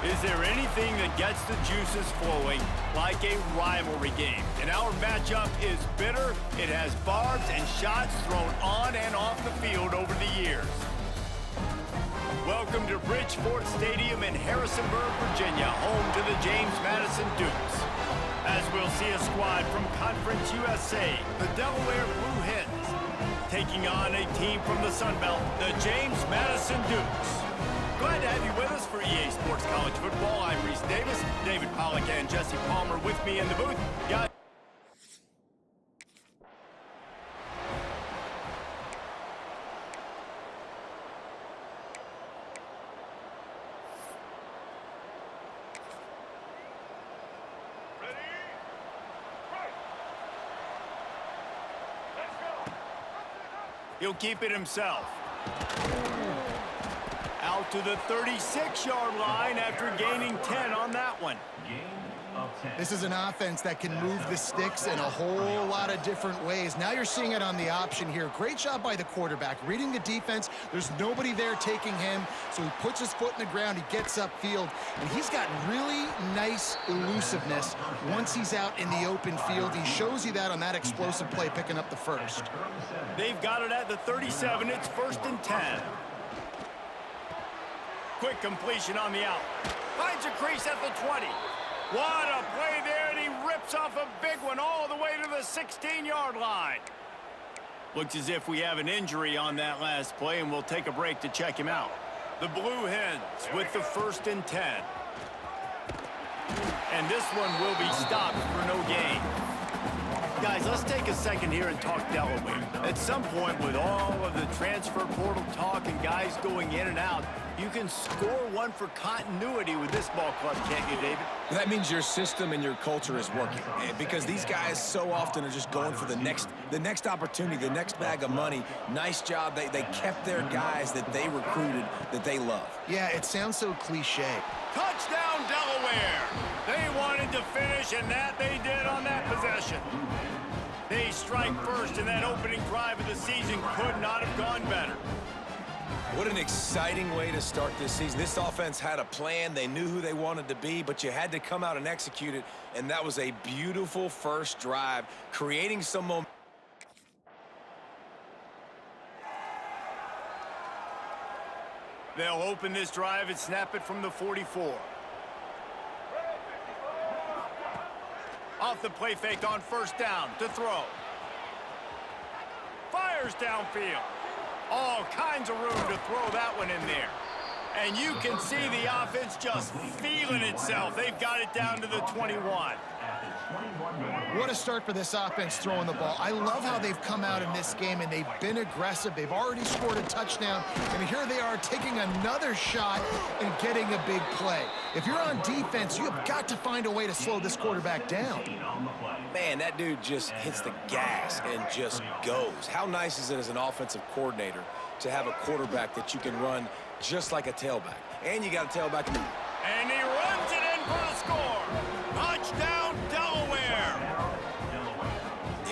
Is there anything that gets the juices flowing like a rivalry game? And our matchup is bitter. It has barbs and shots thrown on and off the field over the years. Welcome to Bridgeport Stadium in Harrisonburg, Virginia, home to the James Madison Dukes. As we'll see a squad from Conference USA, the Delaware Blue Hens, taking on a team from the Sun Belt, the James Madison Dukes. Glad to have you with us for EA Sports College Football. I'm Reese Davis, David Pollack and Jesse Palmer with me in the booth. Guys, He'll keep it himself. Out to the 36-yard line after gaining 10 on that one. This is an offense that can move the sticks in a whole lot of different ways. Now you're seeing it on the option here. Great job by the quarterback. Reading the defense, there's nobody there taking him, so he puts his foot in the ground, he gets upfield, and he's got really nice elusiveness once he's out in the open field. He shows you that on that explosive play, picking up the first. They've got it at the 37. It's 1st and 10. Quick completion on the out. Finds a crease at the 20. What a play there, and he rips off a big one all the way to the 16-yard line. Looks as if we have an injury on that last play, and we'll take a break to check him out. The Blue Hens with the 1st and 10. And this one will be stopped for no gain. Guys, let's take a second here and talk Delaware. At some point, with all of the transfer portal talk and guys going in and out, you can score one for continuity with this ball club, can't you, David? That means your system and your culture is working, because these guys so often are just going for the next opportunity, the next bag of money. Nice job. They kept their guys that they recruited, that they love. Yeah, it sounds so cliche. Touchdown, Delaware! They wanted to finish, and that they did on that possession. They strike first, and that opening drive of the season could not have gone better. What an exciting way to start this season. This offense had a plan. They knew who they wanted to be, but you had to come out and execute it, and that was a beautiful first drive, creating some momentum. They'll open this drive and snap it from the 44. Off the play fake on 1st down to throw. Fires downfield. All kinds of room to throw that one in there. And you can see the offense just feeling itself. They've got it down to the 21. What a start for this offense throwing the ball. I love how they've come out in this game, and they've been aggressive. They've already scored a touchdown, and here they are taking another shot and getting a big play. If you're on defense, you have got to find a way to slow this quarterback down. Man, that dude just hits the gas and just goes. How nice is it as an offensive coordinator to have a quarterback that you can run just like a tailback? And you got a tailback. And he runs it in for the score. Touchdown, Delaware.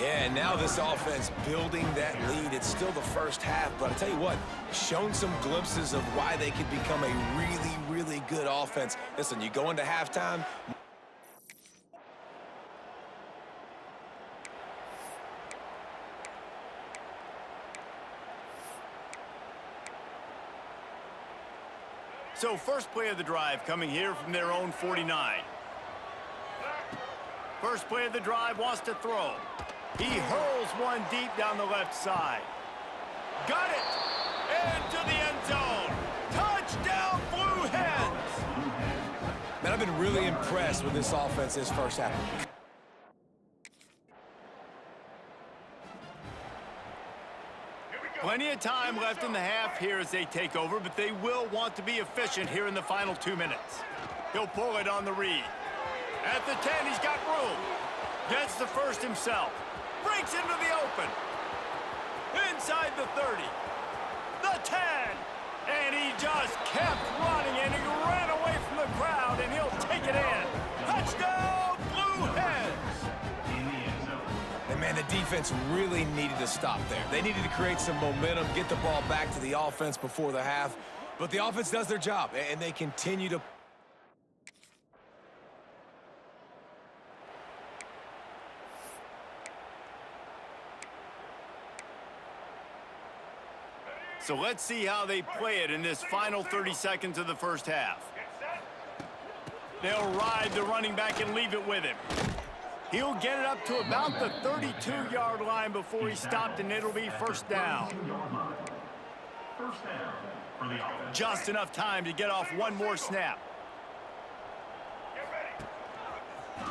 Yeah, and now this offense building that lead. It's still the first half, but I tell you what, shown some glimpses of why they could become a really, really good offense. Listen, you go into halftime. So first play of the drive coming here from their own 49. First play of the drive wants to throw. He hurls one deep down the left side. Got it! Into the end zone. Touchdown, Blue Hens! Man, I've been really impressed with this offense this first half. Plenty of time left in the half here as they take over, but they will want to be efficient here in the final 2 minutes. He'll pull it on the read. At the 10, he's got room. Gets the first himself. Breaks into the open. Inside the 30. The 10. And he just kept running, and he ran away from the crowd, and he'll take it in. Touchdown, Blue Hens! And man, the defense really needed to stop there. They needed to create some momentum, get the ball back to the offense before the half. But the offense does their job, and they continue to... So let's see how they play it in this final 30 seconds of the first half. They'll ride the running back and leave it with him. He'll get it up to about the 32-yard line before he's stopped, and it'll be 1st down. Just enough time to get off one more snap.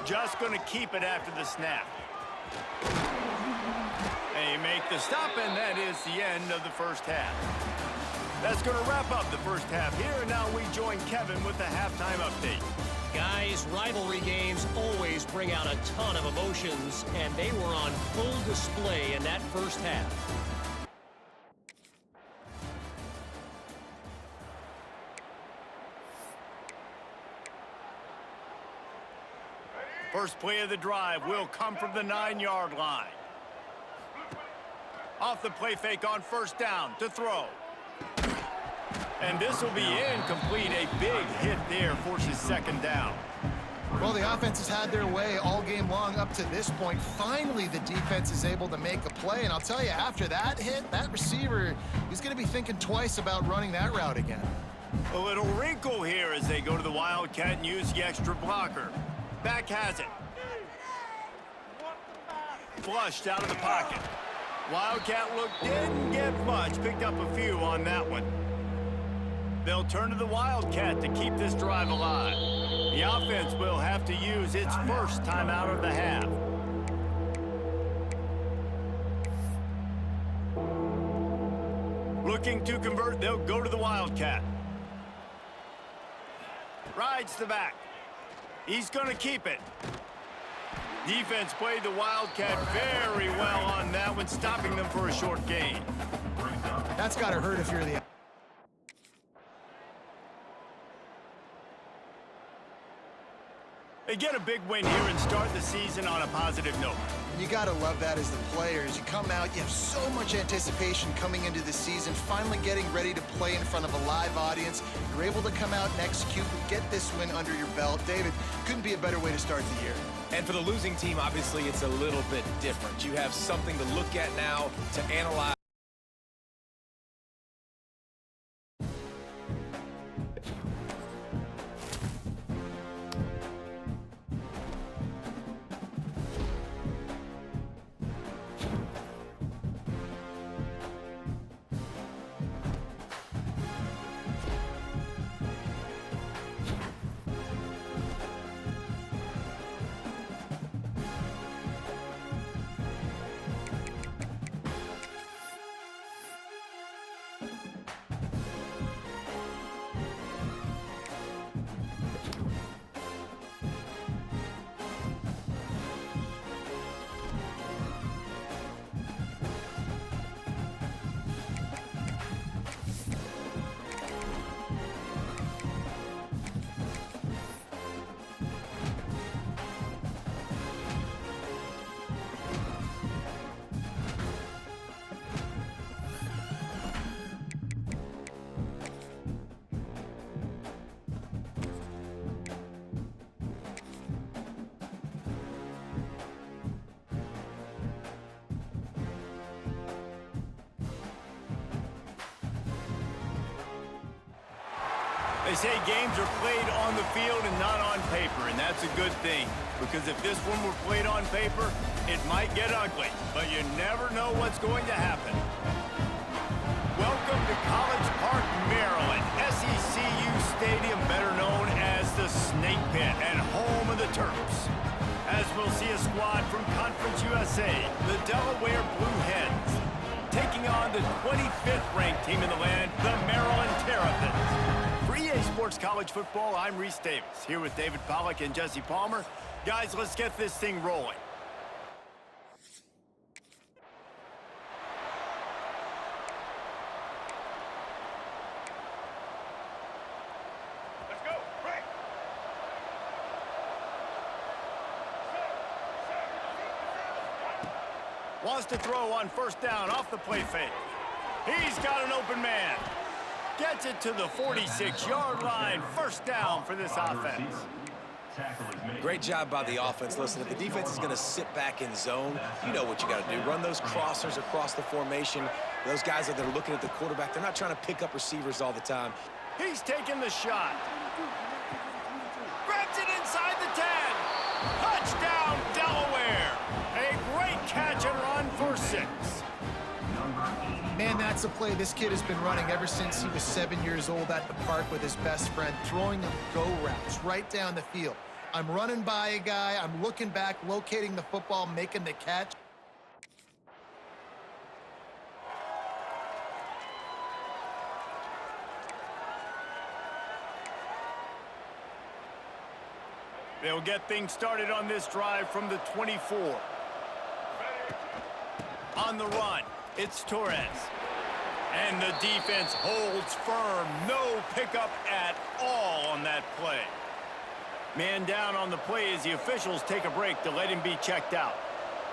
Just going to keep it after the snap. They make the stop, and that is the end of the first half. That's going to wrap up the first half here, and now we join Kevin with the halftime update. Guys, rivalry games always bring out a ton of emotions, and they were on full display in that first half. First play of the drive will come from the 9-yard line. Off the play fake on first down to throw. And this will be incomplete. A big hit there forces second down. Well, the offense has had their way all game long up to this point. Finally, the defense is able to make a play. And I'll tell you, after that hit, that receiver, he's going to be thinking twice about running that route again. A little wrinkle here as they go to the Wildcat and use the extra blocker. Back has it. Flushed out of the pocket. Wildcat look didn't get much. Picked up a few on that one. They'll turn to the Wildcat to keep this drive alive. The offense will have to use its first timeout of the half. Looking to convert, they'll go to the Wildcat. Rides the back. He's going to keep it. Defense played the Wildcat very well on that one, stopping them for a short gain. That's got to hurt if you're the... They get a big win here and start the season on a positive note. You got to love that as the players. You come out, you have so much anticipation coming into the season, finally getting ready to play in front of a live audience. You're able to come out and execute and get this win under your belt. David, couldn't be a better way to start the year. And for the losing team, obviously, it's a little bit different. You have something to look at now, to analyze. They say games are played on the field and not on paper, and that's a good thing. Because if this one were played on paper, it might get ugly. But you never know what's going to happen. Welcome to College Park, Maryland. SECU Stadium, better known as the Snake Pit and home of the Terps. As we'll see a squad from Conference USA, the Delaware Blue Hens, taking on the 25th ranked team in the land, the Maryland Terrapins. For EA Sports College Football, I'm Reese Davis, here with David Pollack and Jesse Palmer. Guys, let's get this thing rolling. Let's go, right. Wants to throw on first down off the play fake. He's got an open man. Gets it to the 46-yard line. First down for this offense. Great job by the offense. Listen, if the defense is going to sit back in zone, you know what you got to do. Run those crossers across the formation. Those guys that are looking at the quarterback, they're not trying to pick up receivers all the time. He's taking the shot. Grabs it inside the 10. Touchdown, Delaware. A great catch and run for 6. Man, that's a play this kid has been running ever since he was 7 years old at the park with his best friend, throwing them go routes right down the field. I'm running by a guy, I'm looking back, locating the football, making the catch. They'll get things started on this drive from the 24. On the run, it's Torres. And the defense holds firm. No pickup at all on that play. Man down on the play as the officials take a break to let him be checked out.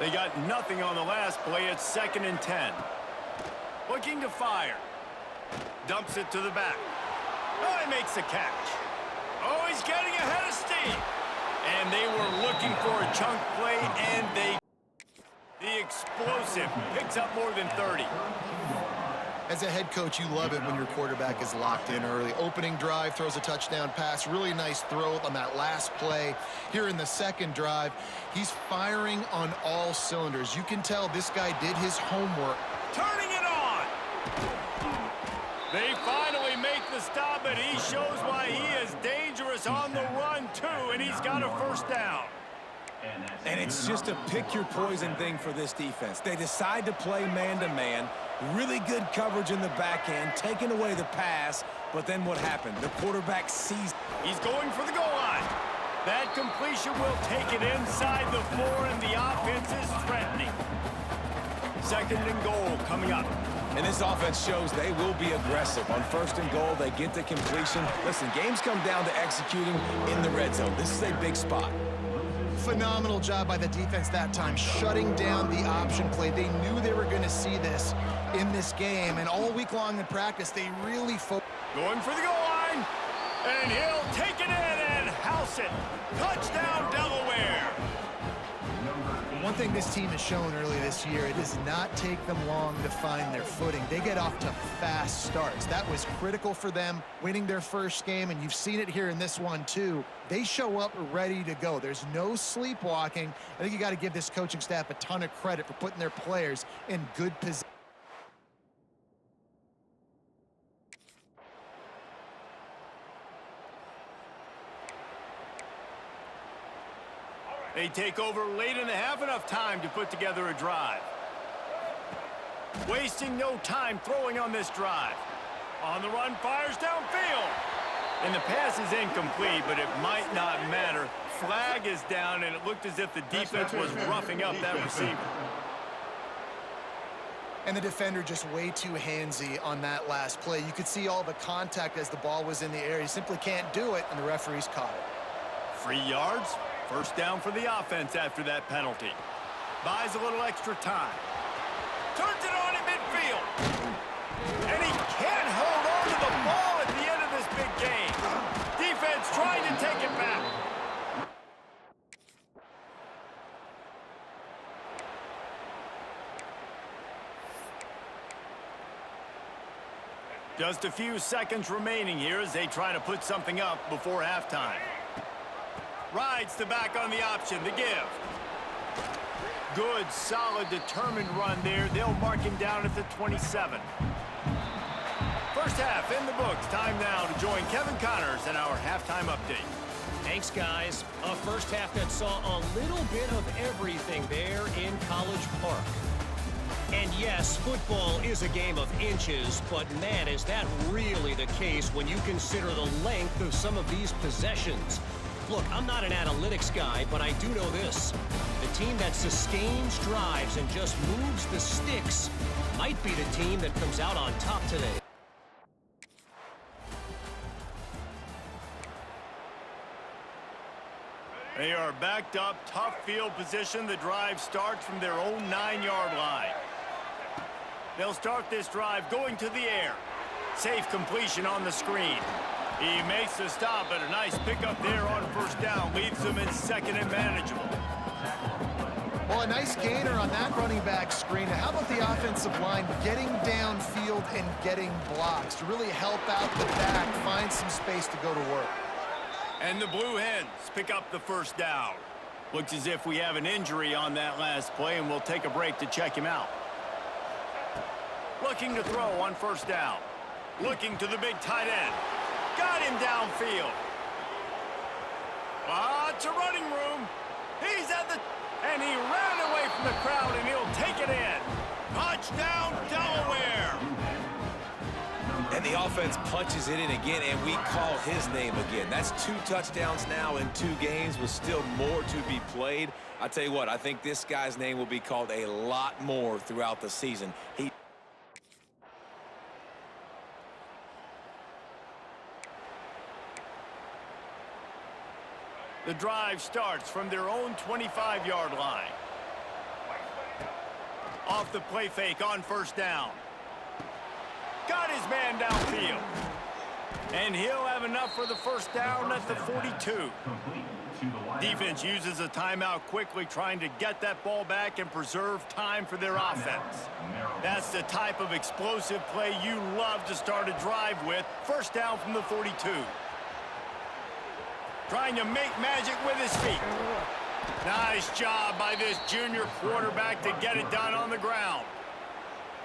They got nothing on the last play. It's 2nd and 10. Looking to fire. Dumps it to the back. Oh, he makes the catch. Oh, he's getting ahead of steam. And they were looking for a chunk play, and the explosive picks up more than 30. As a head coach, you love it when your quarterback is locked in early. Opening drive, throws a touchdown pass. Really nice throw on that last play. Here in the second drive, he's firing on all cylinders. You can tell this guy did his homework. Turning it on. They finally make the stop, and he shows why he is dangerous on the run, too, and he's got a first down. And it's just a pick-your-poison thing for this defense. They decide to play man-to-man. Really good coverage in the back end, taking away the pass, but then what happened? The quarterback sees. He's going for the goal line. That completion will take it inside the 4, and the offense is threatening. 2nd and goal coming up. And this offense shows they will be aggressive. On 1st and goal, they get the completion. Listen, games come down to executing in the red zone. This is a big spot. Phenomenal job by the defense that time, shutting down the option play. They knew they were going to see this in this game, and all week long in practice, they really focused. Going for the goal line, and he'll take it in and house it. Touchdown, Delaware. One thing this team has shown early this year, it does not take them long to find their footing. They get off to fast starts. That was critical for them winning their first game, and you've seen it here in this one too. They show up ready to go. There's no sleepwalking. I think you got to give this coaching staff a ton of credit for putting their players in good position. They take over late in the half, enough time to put together a drive. Wasting no time throwing on this drive. On the run, fires downfield. And the pass is incomplete, but it might not matter. Flag is down, and it looked as if the defense was roughing up that receiver. And the defender just way too handsy on that last play. You could see all the contact as the ball was in the air. He simply can't do it, and the referees caught it. 3 yards. First down for the offense after that penalty. Buys a little extra time. Turns it on in midfield. And he can't hold on to the ball at the end of this big game. Defense trying to take it back. Just a few seconds remaining here as they try to put something up before halftime. Rides the back on the option to give. Good, solid, determined run there. They'll mark him down at the 27. First half in the books. Time now to join Kevin Connors in our halftime update. Thanks, guys. A first half that saw a little bit of everything there in College Park. And yes, football is a game of inches, but man, is that really the case when you consider the length of some of these possessions. Look, I'm not an analytics guy, but I do know this. The team that sustains drives and just moves the sticks might be the team that comes out on top today. They are backed up, tough field position. The drive starts from their own 9-yard line. They'll start this drive going to the air. Safe completion on the screen. He makes the stop, but a nice pickup there on first down. Leaves them in 2nd and manageable. Well, a nice gainer on that running back screen. How about the offensive line getting downfield and getting blocks to really help out the back, find some space to go to work. And the Blue Hens pick up the first down. Looks as if we have an injury on that last play, and we'll take a break to check him out. Looking to throw on first down. Looking to the big tight end. Got him downfield. Lots of running room. He's at the... And he ran away from the crowd, and he'll take it in. Touchdown, Delaware. And the offense punches it in again, and we call his name again. That's 2 touchdowns now in 2 games with still more to be played. I tell you what, I think this guy's name will be called a lot more throughout the season. The drive starts from their own 25-yard line. Off the play fake on first down. Got his man downfield. And he'll have enough for the first down at the 42. Defense uses a timeout quickly, trying to get that ball back and preserve time for their offense. That's the type of explosive play you love to start a drive with. First down from the 42. Trying to make magic with his feet. Nice job by this junior quarterback to get it done on the ground.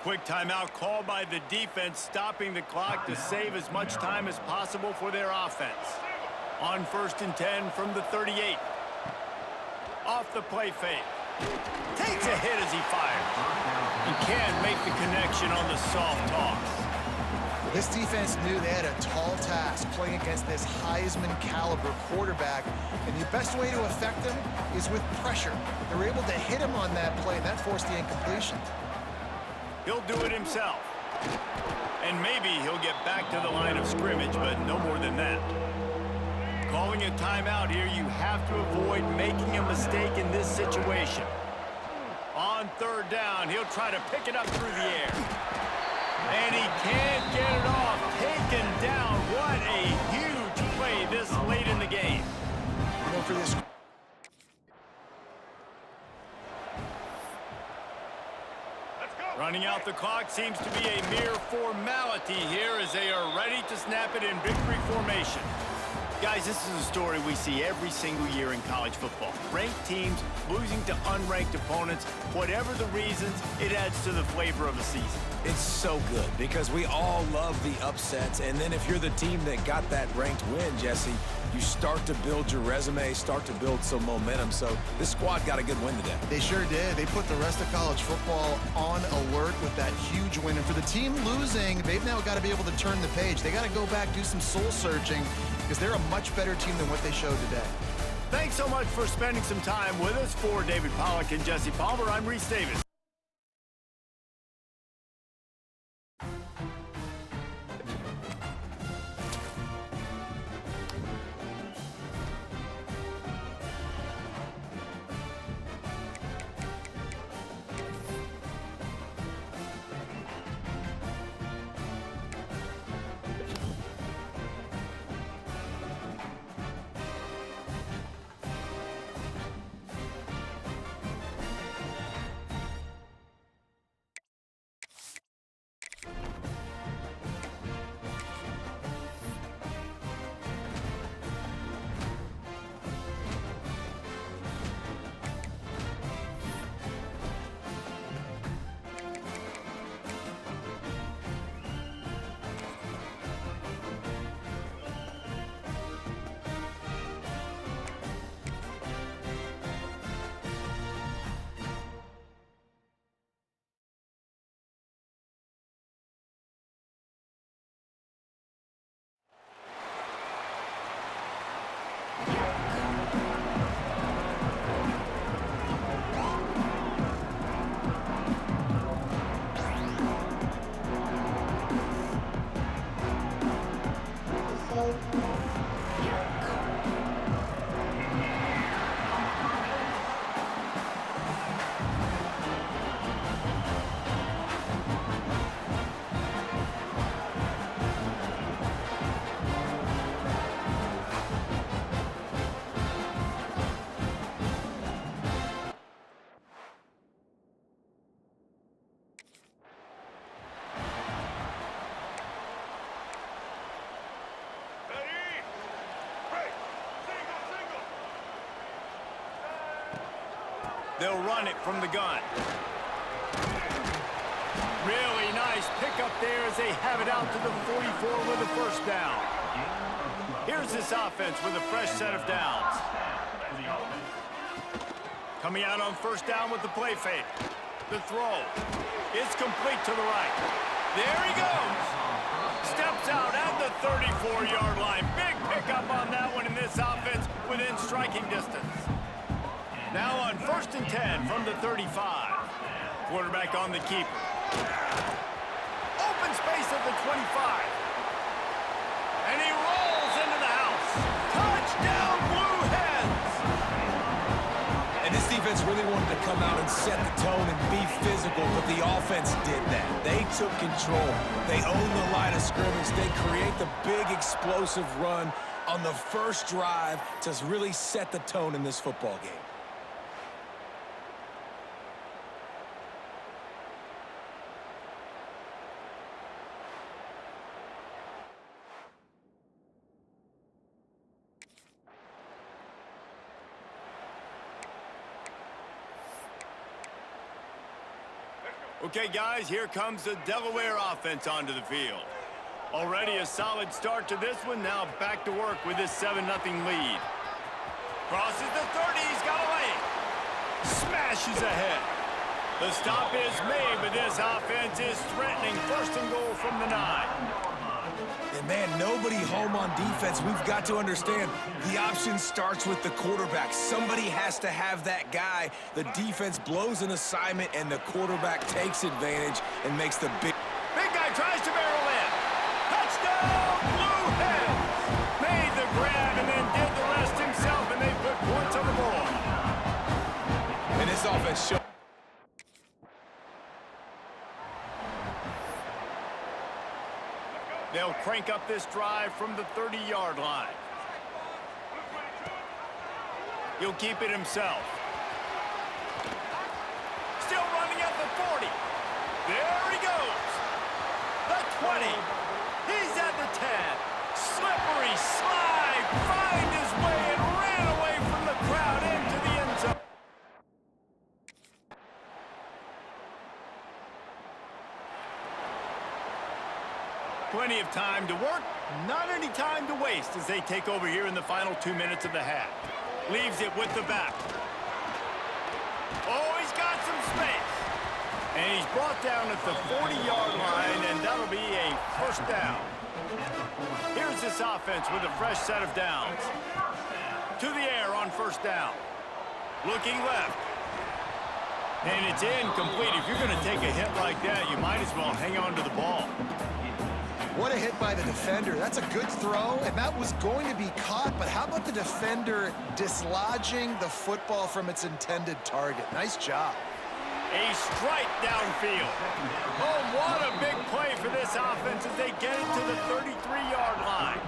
Quick timeout called by the defense, stopping the clock to save as much time as possible for their offense. On 1st and 10 from the 38. Off the play fake. Takes a hit as he fires. He can't make the connection on the soft toss. This defense knew they had a tall task playing against this Heisman caliber quarterback, and the best way to affect him is with pressure. They were able to hit him on that play, and that forced the incompletion. He'll do it himself. And maybe he'll get back to the line of scrimmage, but no more than that. Calling a timeout here, you have to avoid making a mistake in this situation. On 3rd down, he'll try to pick it up through the air. And he can't get it off. Taken down. What a huge play this late in the game. You know, for this running out the clock seems to be a mere formality here as they are ready to snap it in victory formation. Guys, this is a story we see every single year in college football. Ranked teams losing to unranked opponents. Whatever the reasons, it adds to the flavor of a season. It's so good because we all love the upsets, and then if you're the team that got that ranked win, Jesse, you start to build your resume, start to build some momentum. So this squad got a good win today. They sure did. They put the rest of college football on alert with that huge win. And for the team losing, they've now got to be able to turn the page. They got to go back, do some soul searching, because they're a much better team than what they showed today. Thanks so much for spending some time with us. For David Pollack and Jesse Palmer, I'm Reese Davis. They'll run it from the gun. Really nice pickup there as they have it out to the 44 with a first down. Here's this offense with a fresh set of downs. Coming out on first down with the play fake. The throw. It's complete to the right. There he goes. Steps out at the 34-yard line. Big pickup on that one in this offense within striking distance. Now on 1st and 10 from the 35. Quarterback on the keeper. Open space at the 25. And he rolls into the house. Touchdown, Blue Hens! defense really wanted to come out and set the tone and be physical, but the offense did that. They took control. They owned the line of scrimmage. They create the big explosive run on the first drive to really set the tone in this football game. Okay, guys, here comes the Delaware offense onto the field. Already a solid start to this one. Now back to work with this 7-0 lead. Crosses the 30. He's got a lane. Smashes ahead. The stop is made, but this offense is threatening. First and goal from the 9. And man, nobody home on defense. We've got to understand the option starts with the quarterback. Somebody has to have that guy. The defense blows an assignment, and the quarterback takes advantage and makes the big guy tries to barrel in. Touchdown, Blue Hens! Made the grab and then did the rest himself, and they put points on the board. And this offense shows. They'll crank up this drive from the 30-yard line. He'll keep it himself. Still running at the 40. There he goes. The 20. He's at the 10. Slippery slide. Find his way and ran away from the crowd into the end zone. Plenty of time to work, not any time to waste as they take over here in the final 2 minutes of the half. Leaves it with the back. Oh, he's got some space. And he's brought down at the 40-yard line, and that'll be a first down. Here's this offense with a fresh set of downs. To the air on first down. Looking left. And it's incomplete. If you're going to take a hit like that, you might as well hang on to the ball. What a hit by the defender. That's a good throw, and that was going to be caught, but how about the defender dislodging the football from its intended target? Nice job. A strike downfield. Oh, what a big play for this offense as they get it to the 33-yard line.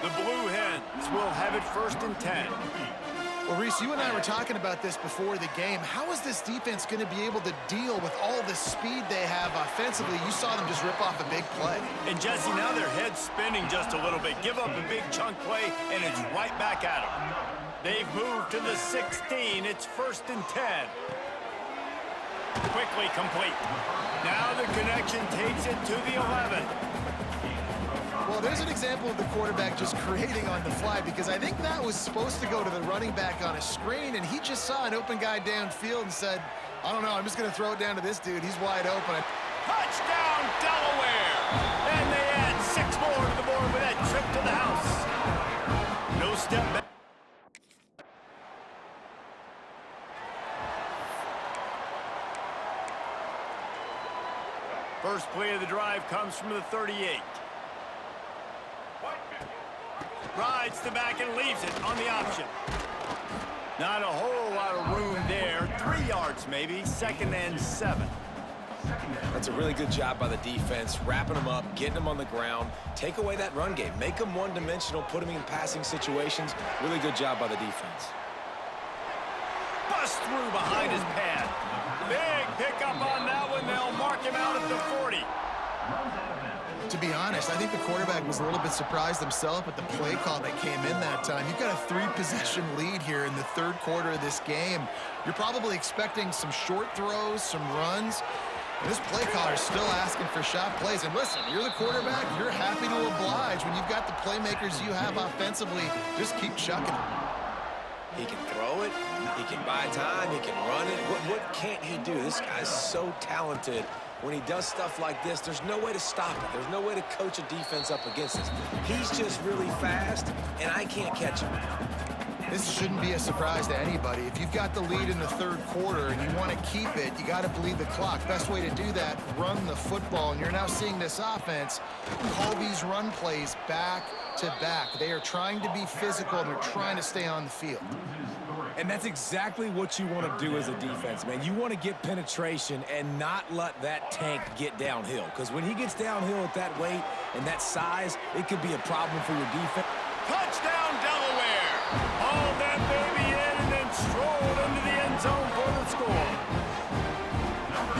The Blue Hens will have it first and 10. Well, Reese, you and I were talking about this before the game. How is this defense going to be able to deal with all the speed they have offensively? You saw them just rip off a big play. And, Jesse, now their head's spinning just a little bit. Give up a big chunk play, and it's right back at them. They've moved to the 16. It's first and 10. Quickly complete. Now the connection takes it to the 11. Well, there's an example of the quarterback just creating on the fly, because I think that was supposed to go to the running back on a screen, and he just saw an open guy downfield and said, I don't know, I'm just going to throw it down to this dude. He's wide open. Touchdown, Delaware! And they add 6 more to the board with that trip to the house. No step back. First play of the drive comes from the 38. Rides the back and leaves it on the option. Not a whole lot of room there. 3 yards maybe, second and 7. That's a really good job by the defense, wrapping them up, getting them on the ground. Take away that run game. Make them one-dimensional, put them in passing situations. Really good job by the defense. Bust through behind his pad. Big pickup on that one. They'll mark him out at the 40. To be honest, I think the quarterback was a little bit surprised himself at the play call that came in that time. You've got a 3-possession lead here in the third quarter of this game. You're probably expecting some short throws, some runs. And this play caller is still asking for shot plays. And listen, you're the quarterback. You're happy to oblige. When you've got the playmakers you have offensively, just keep chucking them. He can throw it. He can buy time. He can run it. What can't he do? This guy's so talented. When he does stuff like this, there's no way to stop it. There's no way to coach a defense up against this. He's just really fast, and I can't catch him. This shouldn't be a surprise to anybody. If you've got the lead in the third quarter and you want to keep it, you got to bleed the clock. Best way to do that, run the football. And you're now seeing this offense call these run plays back to back. They are trying to be physical, and they're trying to stay on the field. And that's exactly what you want to do as a defense, man. You want to get penetration and not let that tank get downhill. Because when he gets downhill at that weight and that size, it could be a problem for your defense. Touchdown, Delaware! Hauled that baby in and then strolled into the end zone for the score.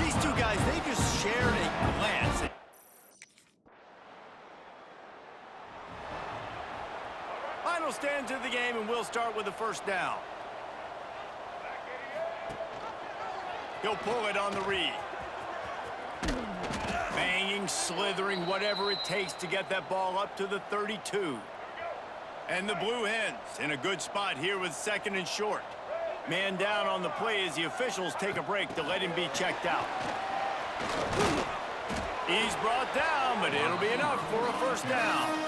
These two guys, they just shared a glance. Final stands of the game, and we'll start with the first down. He'll pull it on the read. Banging, slithering, whatever it takes to get that ball up to the 32. And the Blue Hens in a good spot here with 2nd and short. Man down on the play as the officials take a break to let him be checked out. He's brought down, but it'll be enough for a first down.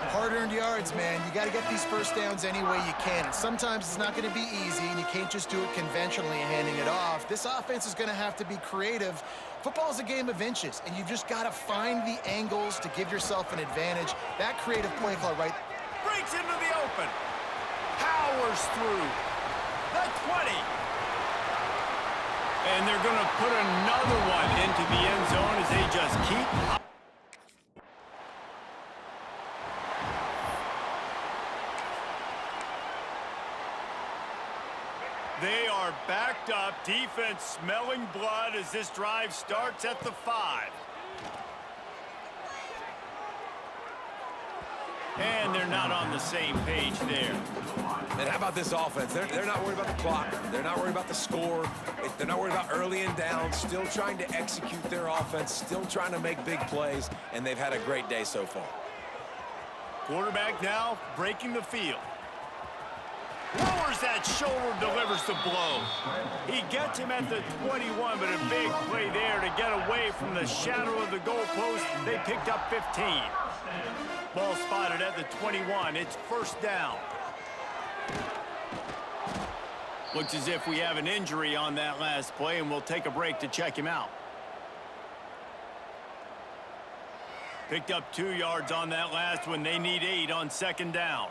Hard-earned yards, man. You got to get these first downs any way you can. And sometimes it's not going to be easy, and you can't just do it conventionally and handing it off. This offense is going to have to be creative. Football is a game of inches, and you've just got to find the angles to give yourself an advantage. That creative play call right Breaks into the open. Powers through. The 20. And they're going to put another one into the end zone as they just keep. They are backed up. Defense smelling blood as this drive starts at the 5. And they're not on the same page there. And how about this offense? They're not worried about the clock. They're not worried about the score. They're not worried about early and down. Still trying to execute their offense. Still trying to make big plays. And they've had a great day so far. Quarterback now breaking the field. Lowers that shoulder, delivers the blow. He gets him at the 21, but a big play there to get away from the shadow of the goalpost. They picked up 15. Ball spotted at the 21. It's first down. Looks as if we have an injury on that last play, and we'll take a break to check him out. Picked up 2 yards on that last one. They need 8 on 2nd down.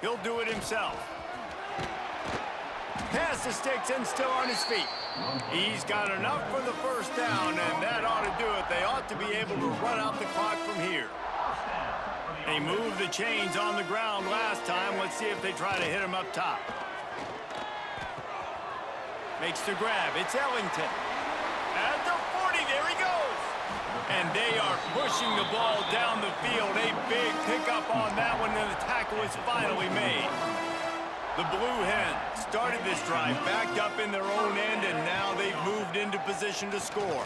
He'll do it himself. Pass the sticks and still on his feet. He's got enough for the first down, and that ought to do it. They ought to be able to run out the clock from here. They moved the chains on the ground last time. Let's see if they try to hit him up top. Makes the grab. It's Ellington. At the 40, there he goes. And they are pushing the ball down the field. A big pickup on that one, and the tackle is finally made. The Blue Hens started this drive backed up in their own end, and now they've moved into position to score.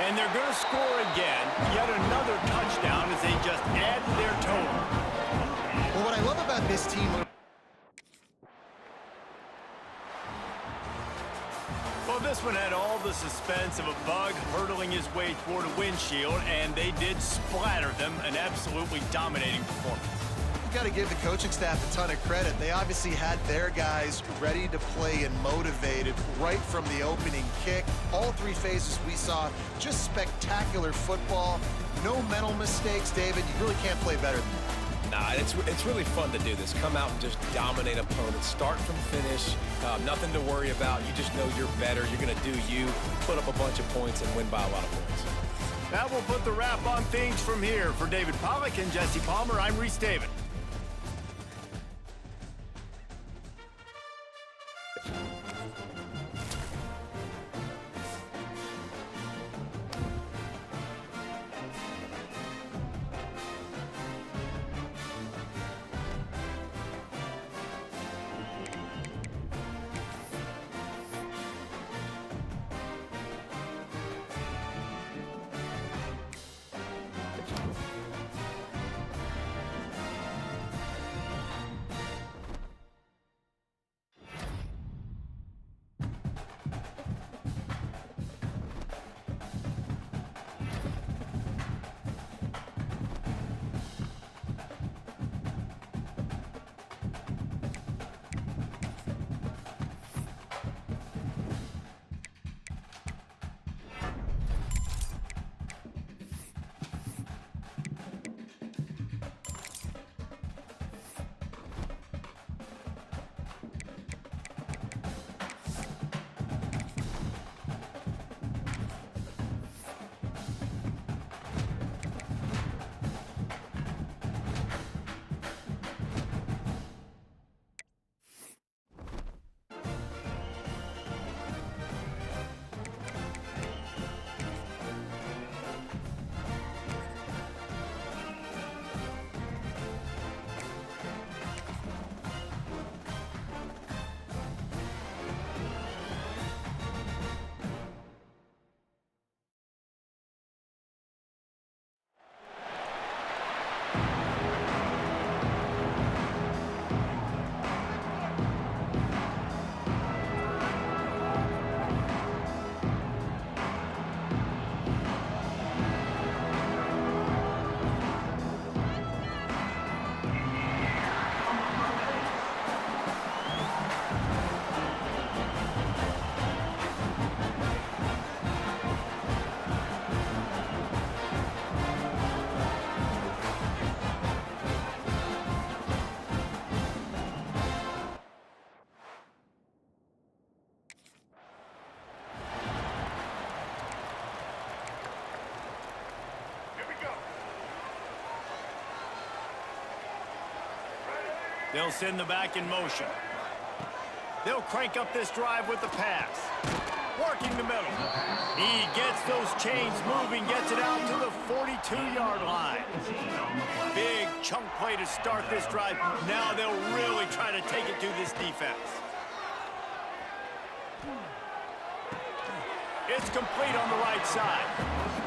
And they're going to score again. Yet another touchdown as they just add to their total. Well, what I love about this team... Well, this one had all the suspense of a bug hurtling his way toward a windshield, and they did splatter them. An absolutely dominating performance. You got to give the coaching staff a ton of credit. They obviously had their guys ready to play and motivated right from the opening kick. All 3 phases we saw, just spectacular football. No mental mistakes, David. You really can't play better than that. Nah, it's really fun to do this. Come out and just dominate opponents. Start from finish. Nothing to worry about. You just know you're better. You're going to do you, put up a bunch of points, and win by a lot of points. That will put the wrap on things from here. For David Pollack and Jesse Palmer, I'm Reese David. They'll send the back in motion. They'll crank up this drive with the pass. Working the middle. He gets those chains moving, gets it out to the 42-yard line. Big chunk play to start this drive. Now they'll really try to take it to this defense. It's complete on the right side.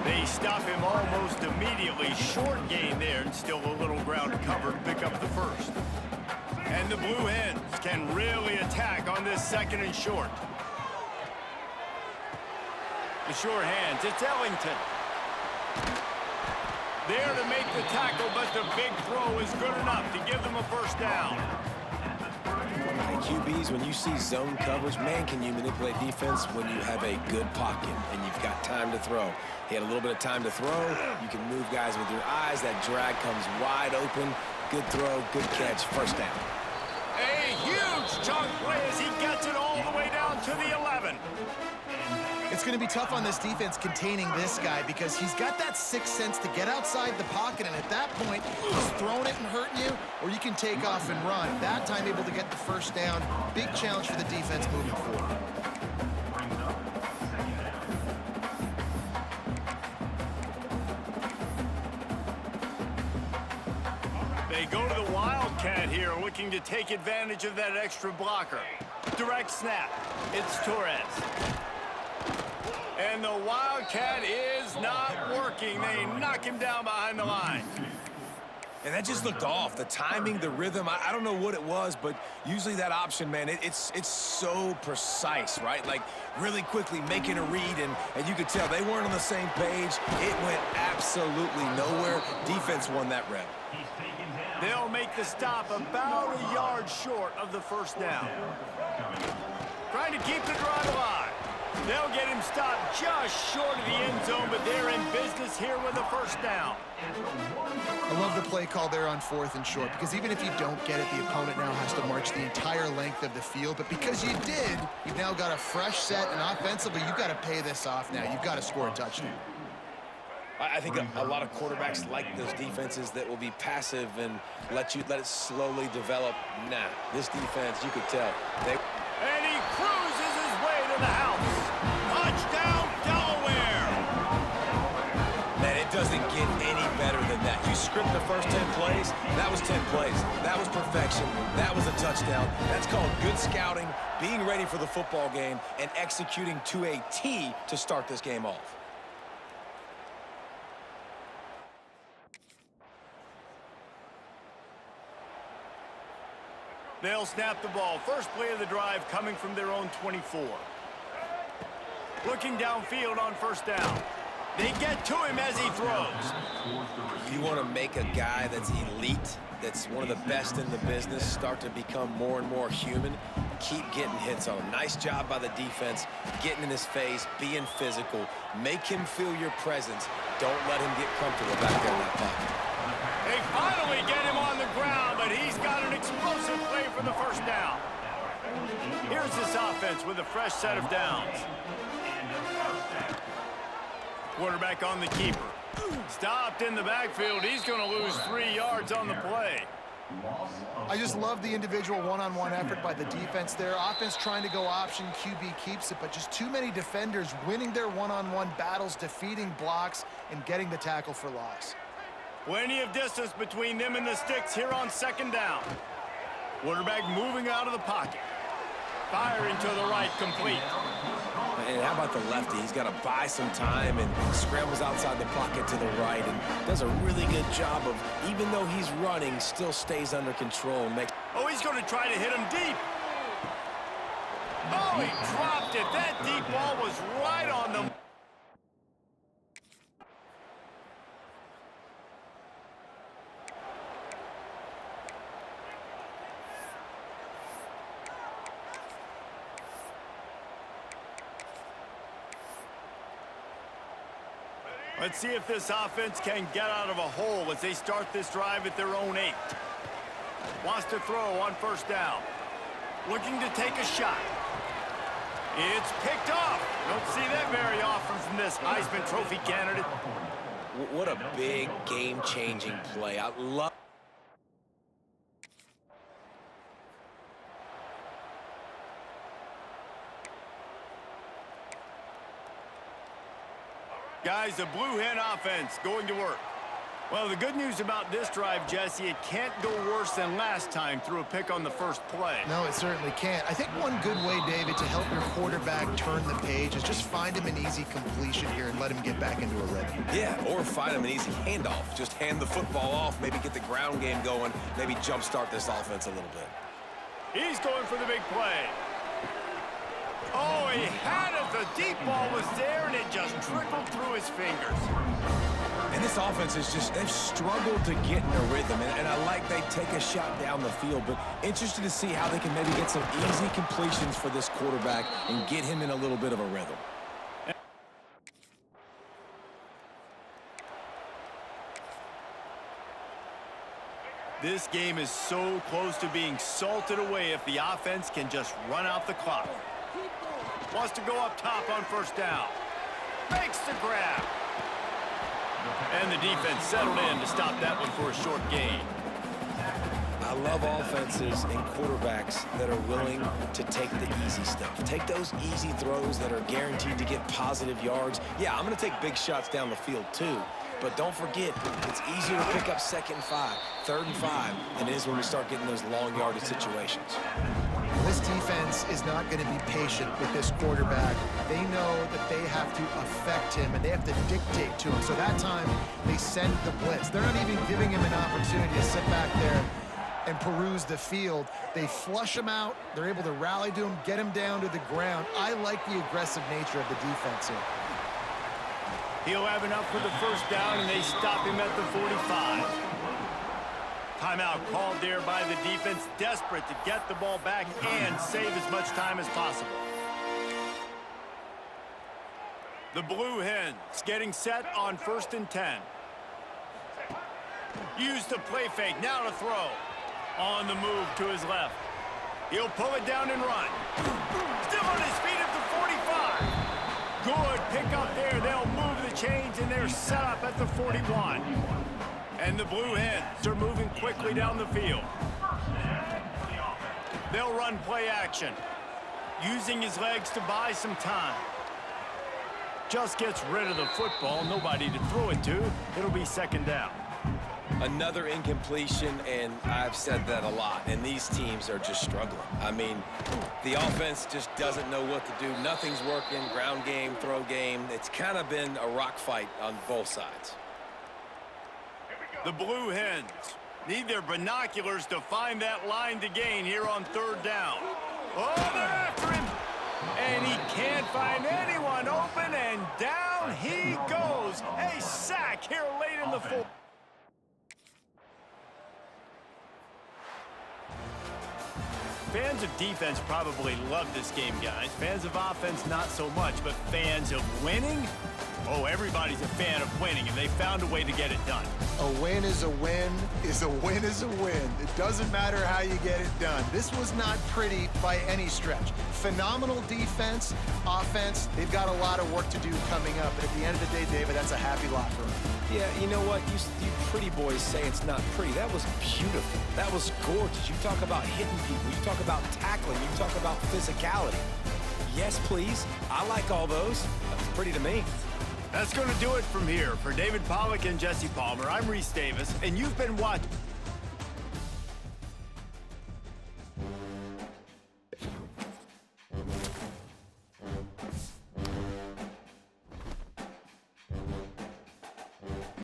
They stop him almost immediately. Short gain there, and still a little ground to cover to pick up the first. And the Blue Hens can really attack on this second and short. The sure hands, it's Ellington. There to make the tackle, but the big throw is good enough to give them a first down. Hey, QBs, when you see zone coverage, man, can you manipulate defense when you have a good pocket and you've got time to throw. He had a little bit of time to throw. You can move guys with your eyes. That drag comes wide open. Good throw, good catch, first down. A huge chunk play as he gets it all the way down to the 11. It's going to be tough on this defense containing this guy because he's got that sixth sense to get outside the pocket, and at that point, he's throwing it and hurting you, or you can take off and run. That time able to get the first down. Big challenge for the defense moving forward. They go to the Wildcat here, looking to take advantage of that extra blocker. Direct snap. It's Torres. And the Wildcat is not working. They knock him down behind the line. And that just looked off. The timing, the rhythm, I don't know what it was, but usually that option, man, it's so precise, right? Like, really quickly making a read, and you could tell they weren't on the same page. It went absolutely nowhere. Defense won that rep. They'll make the stop about a yard short of the first down. Trying to keep the drive alive. They'll get him stopped just short of the end zone, but they're in business here with a first down. I love the play call there on 4th and short, because even if you don't get it, the opponent now has to march the entire length of the field. But because you did, you've now got a fresh set, and offensively, you've got to pay this off now. You've got to score a touchdown. I think a lot of quarterbacks like those defenses that will be passive and let it slowly develop. Nah, this defense, you could tell. And he cruises his way to the house. Touchdown, Delaware! Man, it doesn't get any better than that. You script the first 10 plays, that was 10 plays. That was perfection. That was a touchdown. That's called good scouting, being ready for the football game, and executing to a T to start this game off. They'll snap the ball. First play of the drive coming from their own 24. Looking downfield on first down. They get to him as he throws. You want to make a guy that's elite, that's one of the best in the business, start to become more and more human. Keep getting hits on him. Nice job by the defense, getting in his face, being physical. Make him feel your presence. Don't let him get comfortable back there in that pocket. They finally get him on the ground, but he's got an explosive play for the first down. Here's this offense with a fresh set of downs. Quarterback on the keeper. Stopped in the backfield. He's going to lose 3 yards on the play. I just love the individual one-on-one effort by the defense there. Offense trying to go option, QB keeps it, but just too many defenders winning their one-on-one battles, defeating blocks, and getting the tackle for loss. Plenty of distance between them and the sticks here on second down. Quarterback moving out of the pocket. Firing to the right, complete. And how about the lefty? He's got to buy some time and scrambles outside the pocket to the right and does a really good job of, even though he's running, still stays under control. Oh, he's going to try to hit him deep. Oh, he dropped it. That deep ball was right on the... Let's see if this offense can get out of a hole as they start this drive at their own 8. Wants to throw on first down. Looking to take a shot. It's picked off. Don't see that very often from this Heisman Trophy candidate. What a big game-changing play. I love... Guys, the Blue Hen offense going to work. Well, the good news about this drive, Jesse, it can't go worse than last time through a pick on the first play. No, it certainly can't. I think one good way, David, to help your quarterback turn the page is just find him an easy completion here and let him get back into a rhythm. Yeah, or find him an easy handoff. Just hand the football off, maybe get the ground game going, maybe jumpstart this offense a little bit. He's going for the big play. Oh, he had it. The deep ball was there, and it just trickled through his fingers. And this offense is just, they've struggled to get in a rhythm, and I like they take a shot down the field, but interested to see how they can maybe get some easy completions for this quarterback and get him in a little bit of a rhythm. This game is so close to being salted away if the offense can just run out the clock. Wants to go up top on first down. Makes the grab. And the defense settled in to stop that one for a short gain. I love offenses and quarterbacks that are willing to take the easy stuff. Take those easy throws that are guaranteed to get positive yards. Yeah, I'm going to take big shots down the field too. But don't forget, it's easier to pick up 2nd and 5, 3rd and 5 than it is when we start getting those long yardage situations. This defense is not going to be patient with this quarterback. They know that they have to affect him, and they have to dictate to him. So that time, they send the blitz. They're not even giving him an opportunity to sit back there and peruse the field. They flush him out. They're able to rally to him, get him down to the ground. I like the aggressive nature of the defense here. He'll have enough for the first down, and they stop him at the 45. Timeout called there by the defense, desperate to get the ball back and save as much time as possible. The Blue Hens getting set on 1st and 10. Use the play fake, now to throw. On the move to his left. He'll pull it down and run. Still on his feet at the 45. Good pick up there. They'll move the chains, and they're set up at the 41. And the Blue Hens are moving quickly down the field. They'll run play action, using his legs to buy some time. Just gets rid of the football, nobody to throw it to. It'll be 2nd down. Another incompletion, and I've said that a lot, and these teams are just struggling. I mean, the offense just doesn't know what to do. Nothing's working, ground game, throw game. It's kind of been a rock fight on both sides. The Blue Hens need their binoculars to find that line to gain here on 3rd down. Oh, they're after him. And he can't find anyone open, and down he goes. A sack here late in the 4th. Fans of defense probably love this game, guys. Fans of offense, not so much. But fans of winning? Oh, everybody's a fan of winning, and they found a way to get it done. A win is a win is a win is a win. It doesn't matter how you get it done. This was not pretty by any stretch. Phenomenal defense, offense. They've got a lot of work to do coming up. But at the end of the day, David, that's a happy lot for them. Yeah, you know what? You pretty boys say it's not pretty. That was beautiful. That was gorgeous. You talk about hitting people. You talk about tackling. You talk about physicality. Yes, please. I like all those. That's pretty to me. That's going to do it from here. For David Pollack and Jesse Palmer, I'm Reese Davis, and you've been watching.